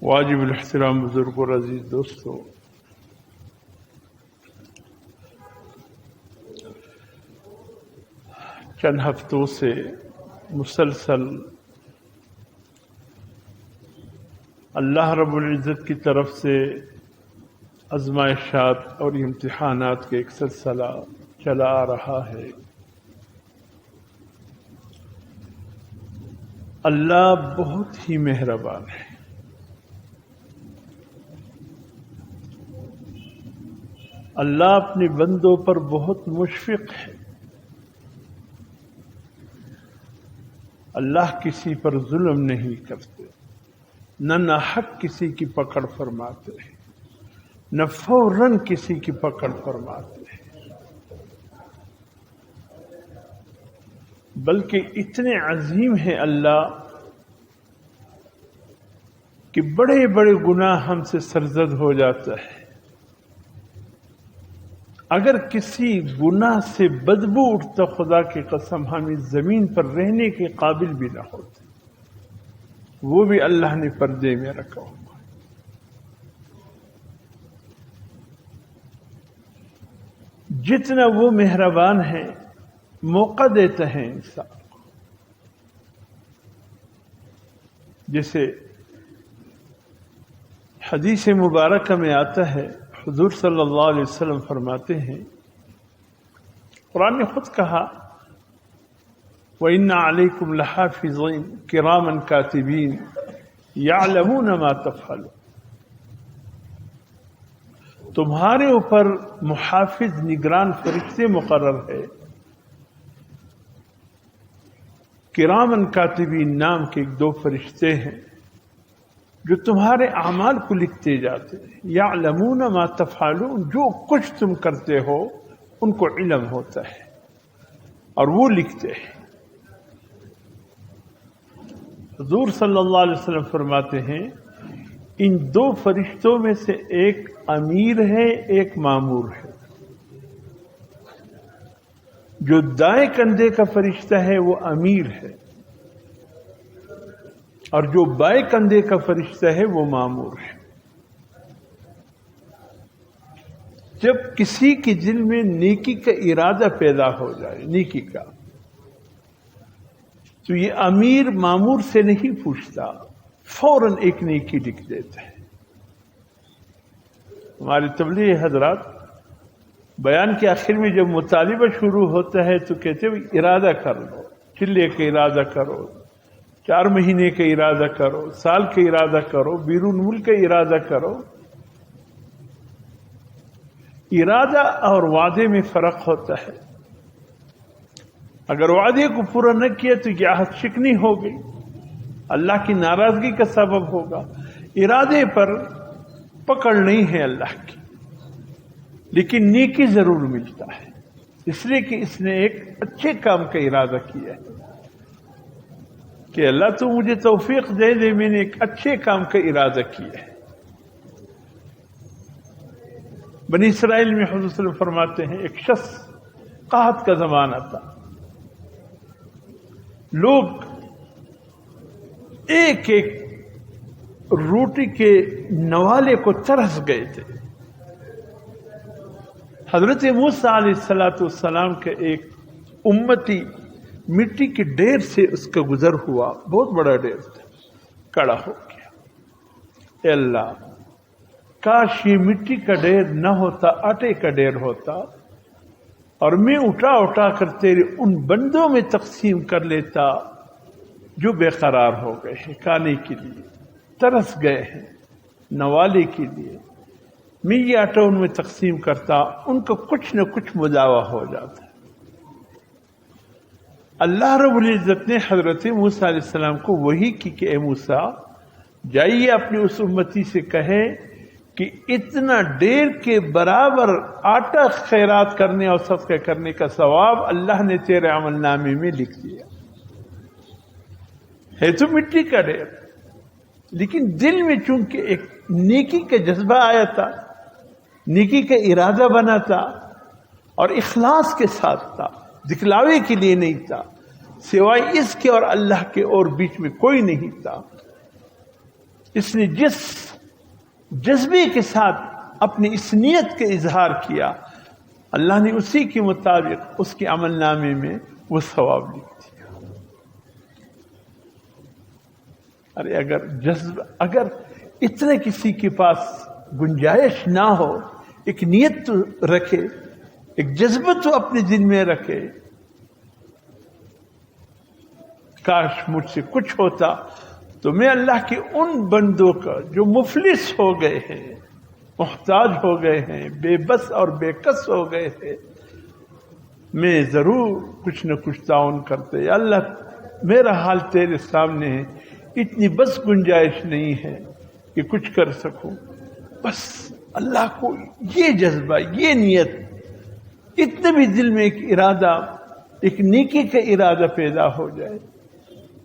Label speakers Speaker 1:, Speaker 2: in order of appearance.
Speaker 1: واجب الاحترام بزرگ اور عزیز دوستو، چند ہفتوں سے مسلسل اللہ رب العزت کی طرف سے آزمائشات اور امتحانات کا ایک سلسلہ چلا آ رہا ہے۔ اللہ بہت ہی مہربان ہے۔ اللہ اپنے بندوں پر بہت مشفق ہے۔ اللہ کسی پر ظلم نہیں کرتے، نہ ناحق کسی کی پکڑ فرماتے ہیں، نہ فوراً کسی کی پکڑ فرماتے ہیں، بلکہ اتنے عظیم ہے اللہ کہ بڑے بڑے گناہ ہم سے سرزد ہو جاتا ہے۔ اگر کسی گناہ سے بدبو اٹھتا، خدا کی قسم ہم اس زمین پر رہنے کے قابل بھی نہ ہوتے، وہ بھی اللہ نے پردے میں رکھا ہوا۔ جتنا وہ مہربان ہے، موقع دیتا ہے انسان کو۔ جیسے حدیث مبارکہ میں آتا ہے، حضور صلی اللہ علیہ وسلم فرماتے ہیں، قرآن نے خود کہا وَإِنَّ عَلَيْكُمْ لَحَافِظِينَ كِرَامًا كَاتِبِينَ يَعْلَمُونَ مَا تَفْعَلُونَ، تمہارے اوپر محافظ نگران فرشتے مقرر ہے، کرامن کاتبین نام کے ایک دو فرشتے ہیں جو تمہارے اعمال کو لکھتے جاتے ہیں۔ یعلمون ما تفعلون، جو کچھ تم کرتے ہو ان کو علم ہوتا ہے اور وہ لکھتے ہیں۔ حضور صلی اللہ علیہ وسلم فرماتے ہیں، ان دو فرشتوں میں سے ایک امیر ہے، ایک مامور ہے۔ جو دائیں کندھے کا فرشتہ ہے وہ امیر ہے، اور جو بائیں کندھے کا فرشتہ ہے وہ مامور ہے۔ جب کسی کے دل میں نیکی کا ارادہ پیدا ہو جائے، نیکی کا، تو یہ امیر مامور سے نہیں پوچھتا، فوراً ایک نیکی لکھ دیتا ہے۔ ہمارے تبلیغی حضرات بیان کے آخر میں جب مطالبہ شروع ہوتا ہے تو کہتے ہیں ارادہ کر لو، چلے کا ارادہ کرو، 4 مہینے کا ارادہ کرو، سال کا ارادہ کرو، بیرون ملک کا ارادہ کرو۔ ارادہ اور وعدے میں فرق ہوتا ہے۔ اگر وعدے کو پورا نہ کیا تو یہ عہد شکنی ہو گئی، اللہ کی ناراضگی کا سبب ہوگا۔ ارادے پر پکڑ نہیں ہے اللہ کی، لیکن نیکی ضرور ملتا ہے، اس لیے کہ اس نے ایک اچھے کام کا ارادہ کیا ہے کہ اللہ تو مجھے توفیق دے دے، میں نے ایک اچھے کام کا ارادہ کیا ہے۔ بنی اسرائیل میں حضور صلی اللہ علیہ وسلم فرماتے ہیں، ایک شخص، قحط کا زمانہ تھا، لوگ ایک ایک روٹی کے نوالے کو ترس گئے تھے۔ حضرت موسیٰ علیہ السلام کا ایک امتی مٹی کے ڈھیر سے اس کا گزر ہوا، بہت بڑا ڈھیر تھا، کڑا ہو گیا۔ اے اللہ، کاش یہ مٹی کا ڈھیر نہ ہوتا، آٹے کا ڈھیر ہوتا، اور میں اٹھا اٹھا کر تیرے ان بندوں میں تقسیم کر لیتا جو بے قرار ہو گئے ہیں، کھانے کے لیے ترس گئے ہیں، نوالے کے لیے میں یہ آٹا ان میں تقسیم کرتا، ان کا کچھ نہ کچھ مداوع ہو جاتا۔ اللہ رب العزت نے حضرت موسیٰ علیہ السلام کو وحی کی کہ اے موسیٰ، جائیے اپنی اس امتی سے کہے کہ اتنا ڈیر کے برابر آٹا خیرات کرنے اور صدقہ کرنے کا ثواب اللہ نے تیرے عمل نامے میں لکھ دیا ہے۔ تو مٹی کا ڈیر، لیکن دل میں چونکہ ایک نیکی کا جذبہ آیا تھا، نیکی کا ارادہ بنا تھا، اور اخلاص کے ساتھ تھا، دکھلاوے کے لیے نہیں تھا، سوائے اس کے اور اللہ کے اور بیچ میں کوئی نہیں تھا، اس نے جس جذبے کے ساتھ اپنی اس نیت کا اظہار کیا، اللہ نے اسی کے مطابق اس کے عمل نامے میں وہ ثواب لکھ دیا۔ ارے اگر اتنے کسی کے پاس گنجائش نہ ہو، ایک نیت تو رکھے، ایک جذبہ تو اپنے دل میں رکھے، کاش مجھ سے کچھ ہوتا تو میں اللہ کے ان بندوں کا جو مفلس ہو گئے ہیں، محتاج ہو گئے ہیں، بے بس اور بے کس ہو گئے ہیں، میں ضرور کچھ نہ کچھ تعاون کرتے۔ یا اللہ میرا حال تیرے سامنے ہے، اتنی بس گنجائش نہیں ہے کہ کچھ کر سکوں، بس اللہ کو یہ جذبہ، یہ نیت، اتنے بھی دل میں ایک ارادہ، ایک نیکی کا ارادہ پیدا ہو جائے